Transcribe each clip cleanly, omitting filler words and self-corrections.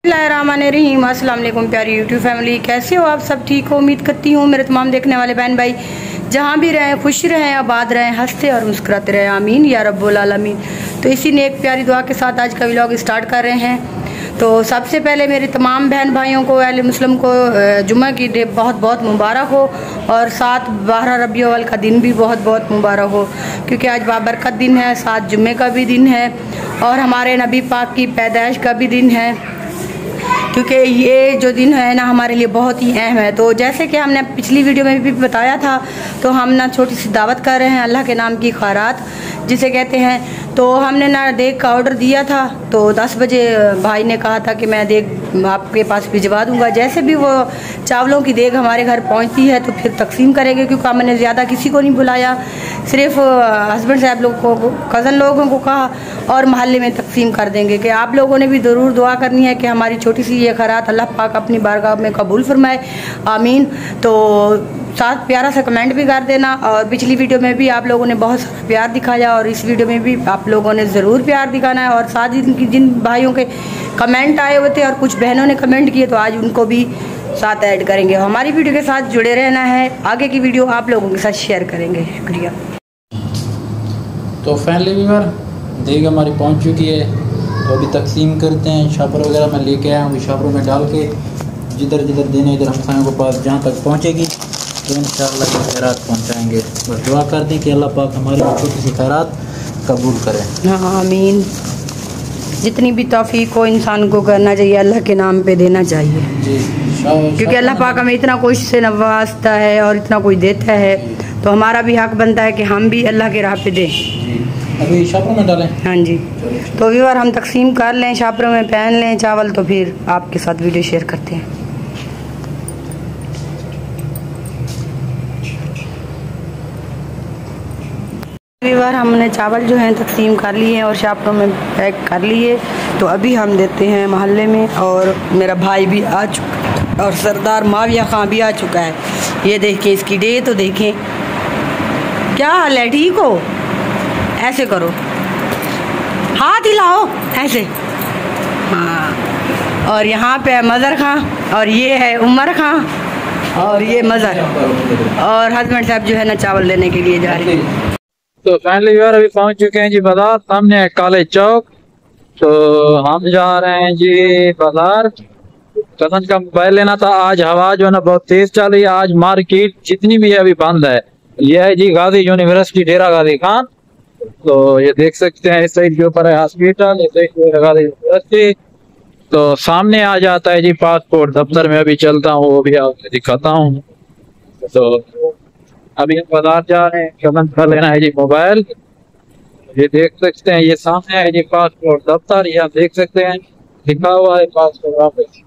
बिस्मिल्लाहिर्रहमानिर्रहीम। अस्सलाम वालेकुम प्यारी यूट्यूब फैमिली, कैसे हो आप सब? ठीक हो उम्मीद करती हूँ। मेरे तमाम देखने वाले बहन भाई जहाँ भी रहें, खुश रहें, आबाद रहें, हंसते और मुस्कुराते रहें, आमीन या रब्बुल आलमीन। तो इसी ने एक प्यारी दुआ के साथ आज का व्लॉग स्टार्ट कर रहे हैं। तो सबसे पहले मेरे तमाम बहन भाइयों को, अहले मुस्लिम को जुम्मे की डे बहुत बहुत मुबारक हो और 7/12 रबीउल अव्वल का दिन भी बहुत बहुत मुबारक हो, क्योंकि आज बाबरकत दिन है, 7 जुम्मे का भी दिन है और हमारे नबी पाक की पैदाइश का भी दिन है, क्योंकि ये जो दिन है ना हमारे लिए बहुत ही अहम है। तो जैसे कि हमने पिछली वीडियो में भी बताया था, तो हम ना छोटी सी दावत कर रहे हैं अल्लाह के नाम की खैरात जिसे कहते हैं। तो हमने ना देग का ऑर्डर दिया था, तो 10 बजे भाई ने कहा था कि मैं देग आपके पास भिजवा दूंगा। जैसे भी वो चावलों की देग हमारे घर पहुंचती है तो फिर तकसीम करेंगे, क्योंकि हमने ज़्यादा किसी को नहीं बुलाया, सिर्फ हस्बैंड साहब लोग को, कज़न लोगों को कहा और मोहल्ले में तकसीम कर देंगे। कि आप लोगों ने भी ज़रूर दुआ करनी है कि हमारी छोटी सी ये खैरात अल्लाह पाक अपनी बारगाह में कबूल फरमाए, आमीन। तो साथ प्यारा सा कमेंट भी कर देना। और पिछली वीडियो में भी आप लोगों ने बहुत सारा प्यार दिखाया और इस वीडियो में भी आप लोगों ने ज़रूर प्यार दिखाना है। और साथ ही जिन भाइयों के कमेंट आए हुए थे और कुछ बहनों ने कमेंट किए, तो आज उनको भी साथ ऐड करेंगे। हमारी वीडियो के साथ जुड़े रहना है, आगे की वीडियो आप लोगों के साथ शेयर करेंगे। शुक्रिया। तो फैमिली व्यूअर, देग हमारी पहुंच चुकी है, तो अभी तकसीम करते हैं। शापर वगैरह मैं लेके आया हूँ, शापरों में डाल के जिधर जिधर देने, इधर हमसायों के पास जहाँ तक पहुँचेगी तो इंशाअल्लाह की खैरात पहुँचाएँगे। बस दुआ कर दें कि अल्लाह पाक हमारी छोटी सी खैरात कबूल करें। हाँ आमीन। जितनी भी तौफीक हो इंसान को करना चाहिए, अल्लाह के नाम पे देना चाहिए जी, क्योंकि अल्लाह पाक हमें इतना कुछ से नवाजता है और इतना कुछ देता है, तो हमारा भी हक बनता है कि हम भी अल्लाह के राह पे दें। अभी शापरों में डालें। हाँ जी। तो व्यूअर, हम तकसीम कर लें, शापरों में पहन लें चावल, तो फिर आपके साथ वीडियो शेयर करते हैं। व्यूअर, हमने चावल जो हैं तकसीम कर लिए हैं और शापरों में पैक कर लिए, तो अभी हम देते हैं मोहल्ले में। और मेरा भाई भी आ चुका है और सरदार माविया खां भी आ चुका है। ये देखिए इसकी डे, तो देखें क्या हाल है, ठीक हो? ऐसे करो, हाथ हिलाओ ऐसे, हाँ। और यहाँ पे है मज़र खां और ये है उमर खां और ये मज़र, और हस्बैंड साहब जो है ना चावल लेने के लिए जा रहे हैं। तो फैमिली व्यूअर, अभी पहुंच चुके हैं जी बाजार, सामने है कॉलेज चौक। तो हम जा रहे हैं जी बाजार। कज़न का मोबाइल लेना था। आज हवा जो है ना बहुत तेज चल रही है, आज मार्केट जितनी भी है अभी बंद है। यह है जी गाजी यूनिवर्सिटी, डेरा गाजी खान। तो ये देख सकते हैं इस साइड के ऊपर है हॉस्पिटल, इस साइड पे गाजी यूनिवर्सिटी। तो सामने आ जाता है जी पासपोर्ट दफ्तर में। अभी चलता हूँ, वो भी आपको दिखाता हूँ। तो अभी हम बाजार जा रहे हैं, कज़न का लेना है जी मोबाइल। ये देख सकते हैं, ये सामने है जी पासपोर्ट दफ्तर, ये आप देख सकते हैं लिखा हुआ है पासपोर्ट ऑफिस।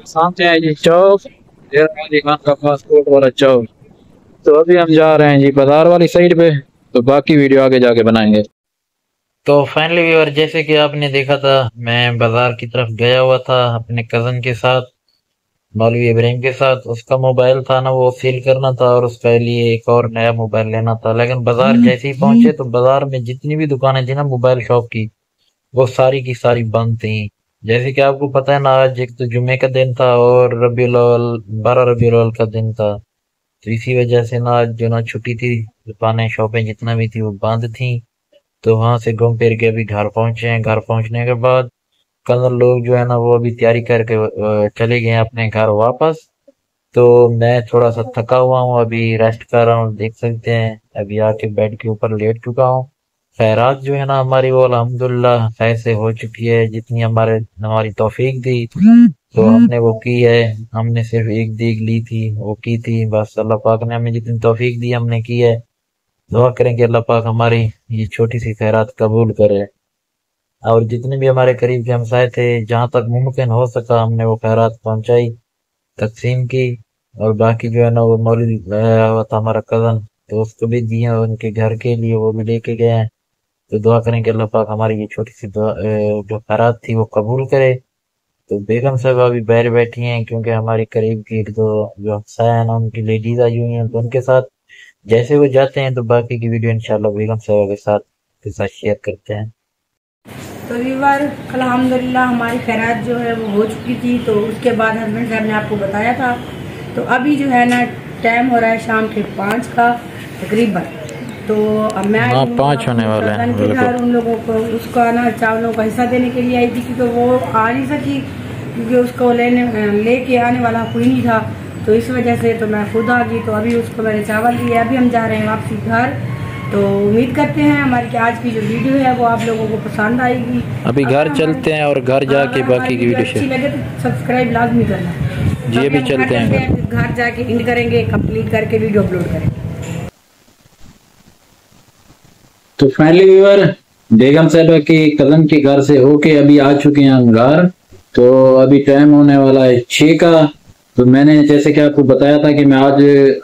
सामने है जी चौक, खान का पासपोर्ट वाला चौक। तो अभी हम जा रहे हैं जी बाजार वाली साइड पे, तो बाकी वीडियो आगे जाके बनाएंगे। तो फाइनली व्यूअर, जैसे कि आपने देखा था, मैं बाजार की तरफ गया हुआ था अपने कज़न के साथ, मौलवी इब्राहिम के साथ। उसका मोबाइल था ना वो सेल करना था और उसके लिए एक और नया मोबाइल लेना था। लेकिन बाजार जैसे ही पहुंचे तो बाजार में जितनी भी दुकानें थी ना मोबाइल शॉप की, वो सारी की सारी बंद थी। जैसे कि आपको पता है ना, आज एक तो जुम्मे का दिन था और 12 रबीउल अव्वल का दिन था। तो इसी वजह से ना आज जो ना छुट्टी थी, दुकानें शॉपें जितना भी थी वो बंद थी। तो वहां से घूम फिर के अभी घर पहुंचे हैं। घर पहुंचने के बाद कल लोग जो है ना वो अभी तैयारी करके चले गए अपने घर वापस। तो मैं थोड़ा सा थका हुआ हूँ, अभी रेस्ट कर रहा हूँ। देख सकते हैं अभी आके बेड के ऊपर लेट चुका हूँ। खैरात जो है ना हमारी वो अल्हम्दुलिल्लाह खैर से हो चुकी है, जितनी हमारी तौफीक दी तो हमने वो की है। हमने सिर्फ एक दीग ली थी, वो की थी बस। अल्लाह पाक ने हमें जितनी तौफीक दी हमने की है। दुआ करें कि अल्लाह पाक हमारी ये छोटी सी खैरात कबूल करे। और जितने भी हमारे करीब के हमसाए थे, जहाँ तक मुमकिन हो सका हमने वो खैरात पहुंचाई, तकसीम की। और बाकी जो है ना वो मौलवी लाया हुआ था हमारा कज़न, तो उसको भी दिए, उनके घर के लिए वो भी लेके गए हैं। तो दुआ करें कि अल्लाह पाक हमारी ये छोटी सी जो खैरात थी वो कबूल करे। तो बेगम साहब अभी बाहर बैठी हैं, क्योंकि हमारी करीब की जो हमसाया है ना उनकी लेडीज आई हुई हैं, तो उनके साथ जैसे वो जाते हैं तो बाकी की वीडियो इंशाल्लाह बेगम साहब के साथ शेयर करते हैं। तो वीवर अल्हम्दुलिल्लाह हमारी खैरात जो है वो हो चुकी थी। तो उसके बाद हस्बैंड साहब ने आपको बताया था। तो अभी जो है ना टाइम हो रहा है शाम के 5 का तकरीबन। तो अब मैं 5 होने वाले हैं घर उन लोगों को उसका ना चावलों का हिस्सा देने के लिए आई थी, क्योंकि वो आ नहीं सकी, क्योंकि उसको लेके आने वाला कोई नहीं था। तो इस वजह से तो मैं खुद आ गई। तो अभी उसको मैंने चावल दिए, अभी हम जा रहे हैं वापसी घर। तो उम्मीद करते हैं हमारी आज की जो वीडियो है वो आप लोगों को पसंद आएगी। अभी घर चलते हैं और घर जाके बाकी की वीडियो अच्छी लगे तो सब्सक्राइब लाजमी करना जी। अभी चलते हैं घर जाके एंड करेंगे, कंप्लीट करके वीडियो अपलोड करेंगे। तो फाइनली व्यूअर बेगम साहबा के कजन के घर से होके अभी आ चुके हैं हम घर। तो अभी टाइम होने वाला है 6 का। तो मैंने जैसे कि आपको बताया था कि मैं आज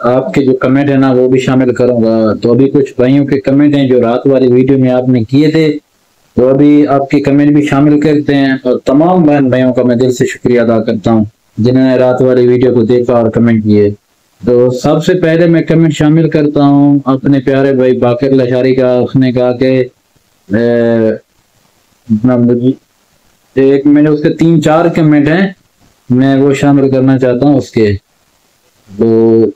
आपके जो कमेंट है ना वो भी शामिल करूंगा। तो अभी कुछ भाइयों के कमेंट हैं जो रात वाली वीडियो में आपने किए थे, तो अभी आपके कमेंट भी शामिल करते हैं। और तमाम बहन भाइयों का मैं दिल से शुक्रिया अदा करता हूँ जिन्होंने रात वाली वीडियो को देखा और कमेंट किए। तो सबसे पहले मैं कमेंट शामिल करता हूँ अपने प्यारे भाई बाकर लशारी का। उसने कहा कि एक मैंने उसके 3-4 कमेंट हैं, मैं वो शामिल करना चाहता हूँ उसके। तो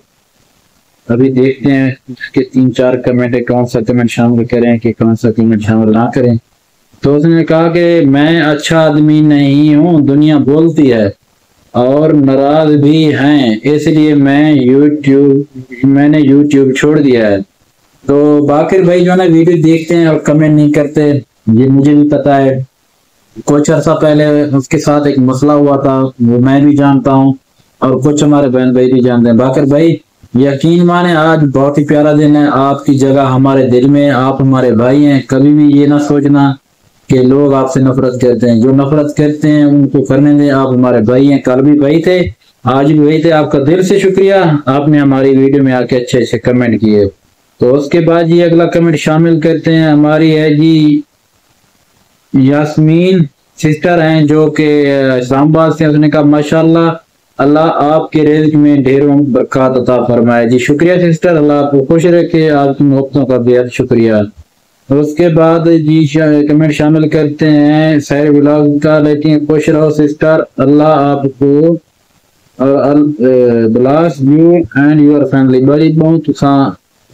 अभी देखते हैं उसके 3-4 कमेंट है, कौन सा कमेंट शामिल करें कि कौन सा कमेंट शामिल ना करें। तो उसने कहा कि मैं अच्छा आदमी नहीं हूँ, दुनिया बोलती है और नाराज भी हैं, इसलिए मैंने यूट्यूब छोड़ दिया है। तो बाकिर भाई जो है ना वीडियो देखते हैं और कमेंट नहीं करते, ये मुझे भी पता है। कुछ अर्सा पहले उसके साथ एक मसला हुआ था, वो मैं भी जानता हूँ और कुछ हमारे बहन भाई भी जानते हैं। बाकिर भाई यकीन माने आज बहुत ही प्यारा दिन है, आपकी जगह हमारे दिल में, आप हमारे भाई हैं। कभी भी ये ना सोचना कि लोग आपसे नफरत करते हैं, जो नफरत करते हैं उनको करने दें, आप हमारे भाई हैं। कल भी भाई थे, आज भी भाई थे। आपका दिल से शुक्रिया, आपने हमारी वीडियो में आके अच्छे अच्छे कमेंट किए। तो उसके बाद ये अगला कमेंट शामिल करते हैं, हमारी है जी यास्मीन सिस्टर हैं जो कि इस्लामाबाद से। उसने कहा माशाल्लाह, अल्लाह आपके रिज़्क़ में ढेरों बरकत अता फरमाए। जी शुक्रिया सिस्टर, अल्लाह आपको खुश रखे, आपकी मोहब्बतों का बेहद शुक्रिया। उसके बाद जी कमेंट शामिल करते हैं सैर व्लॉग का, लेकिन खुश रहो सिस्टर, अल्लाह आपको bless you and your family बड़ी बहुत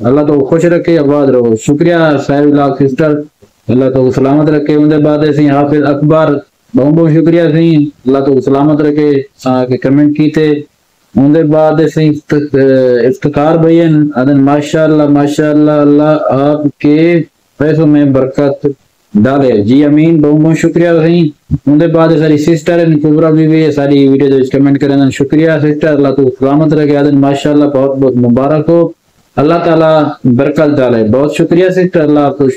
अल्लाह तो खुश रखे, आबाद रहो। शुक्रिया सैर व्लॉग सिस्टर, अल्लाह तो सलामत रखे। उनके बाद ऐसे हाफिज अकबर बहुत बहुत शुक्रिया सी, अल्लाह तो सलामत रखे के कमेंट की थे। उनके बाद ऐसे इफ्तिकार भाई माशाल्लाह माशाल्लाह, अल्लाह आपके पैसों में बरकत डाले। जी अमीन, बहुत बहुत शुक्रिया सही। उनके बाद सारी सिस्टर कुबरा भी सारी वीडियो कमेंट करें, शुक्रिया सिस्टर, अल्लाह तो सलामत रखे। माशाल्लाह बहुत बहुत मुबारक हो, अल्लाह ताला बरकत डाले। बहुत शुक्रिया सिस्टर, अल्लाह आपको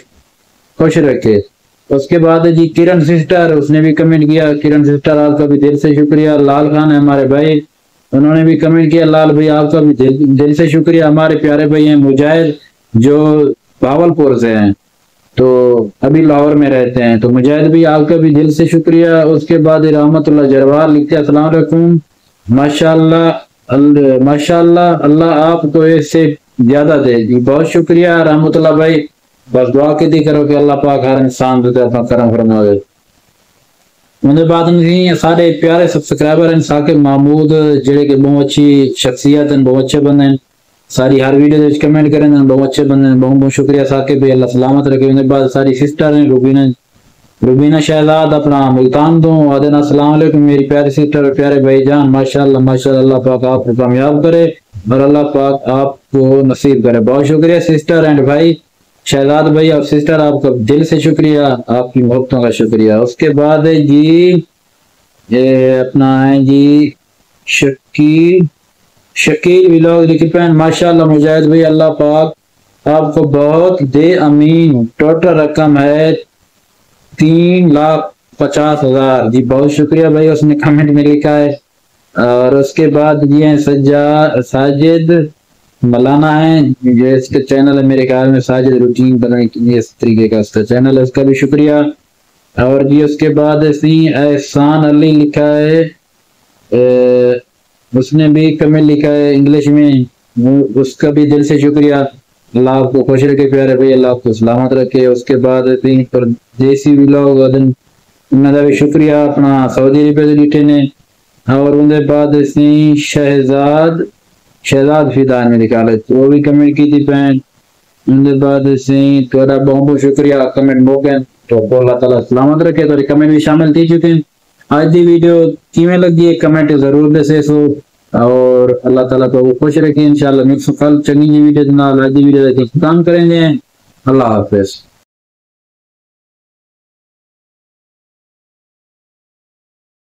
खुश रखे। उसके बाद जी किरण सिस्टर, उसने भी कमेंट किया। किरण सिस्टर आपका भी दिल से शुक्रिया। लाल खान है हमारे भाई, उन्होंने भी कमेंट किया। लाल भाई आपका भी दिल से शुक्रिया। हमारे प्यारे भाई हैं मुजाहिद जो भावलपुर से हैं, तो अभी लाहौर में रहते हैं। तो मुजाहिद भी आपका भी दिल से शुक्रिया। उसके बाद रहमतुल्लाह जरवार लिखते हैं अस्सलाम वालेकुम, माशाल्लाह माशाल्लाह, अल्लाह आपको इससे ज्यादा दे। जी बहुत शुक्रिया रहमतुल्लाह भाई, बस दुआ के दी करो कि अल्लाह पाक हर इंसान करम फरमावे। उनके बाद सारे प्यारे सब्सक्राइबर हैं साकिब महमूद, जेड़े के बहुत अच्छी शख्सियत हैं, बहुत अच्छे बंदे हैं, सारी हर वीडियो कमेंट करें, बहुत अच्छे बंदे हैं। बहुत बहुत शुक्रिया साकिब भाई, अल्लाह सलामत रखे। उनके बाद सारी सिस्टर हैं रुबीना शहजाद अपना मुल्तान दो, अदन अस्सलाम वालेकुम मेरी प्यारी सिस्टर और प्यारे भाईजान, माशाल्लाह माशाल्लाह, अल्लाह पाक आपको कामयाब करे और अल्लाह पाक आपको नसीब करे। बहुत शुक्रिया सिस्टर एंड भाई शहजाद भाई और सिस्टर, आपका दिल से शुक्रिया, आपकी मोहब्बतों का शुक्रिया। उसके बाद है जी ये अपना है जी शकील व्लॉग लिखिपैन, माशाल्लाह मुजाहिद भाई, अल्लाह पाक आपको बहुत दे अमीन। टोटल रकम है 3,50,000। जी बहुत शुक्रिया भाई, उसने कमेंट में लिखा है। और उसके बाद जी है साजिद मलाना है, ये इसका चैनल है मेरे ख्याल में, साजिद रूटीन बनाने की इस तरीके का इसका चैनल है, उसका भी शुक्रिया। और जी उसके बाद एहसान अली लिखा है, उसने भी कमेंट लिखा है इंग्लिश में, उसका भी दिल से शुक्रिया। अल्लाह आपको खुश रखे प्यारे भाई, अल्लाह आपको सलामत रखे। उसके बाद परदेसी व्लॉग उन्होंने भी शुक्रिया अपना सऊदी अरब से लिखे ने। और उनके बाद इसने शहजाद फिदान में निकाले तो वो भी कमेंट की थी भैन। उनके बाद इसने थोड़ा बहुत बहुत शुक्रिया कमेंट मौके तो अल्लाह ताला सलामत रखे। तो कमेंट भी शामिल थी चुके हैं। आज की वीडियो किमें लगी है कमेंट जरूर दसे सो और अल्लाह ताला को खुश रखे। इंशाल्लाह नेक्स्ट कल चंगी वीडियो आज की वीडियो खत्म करेंगे। अल्लाह हाफिज।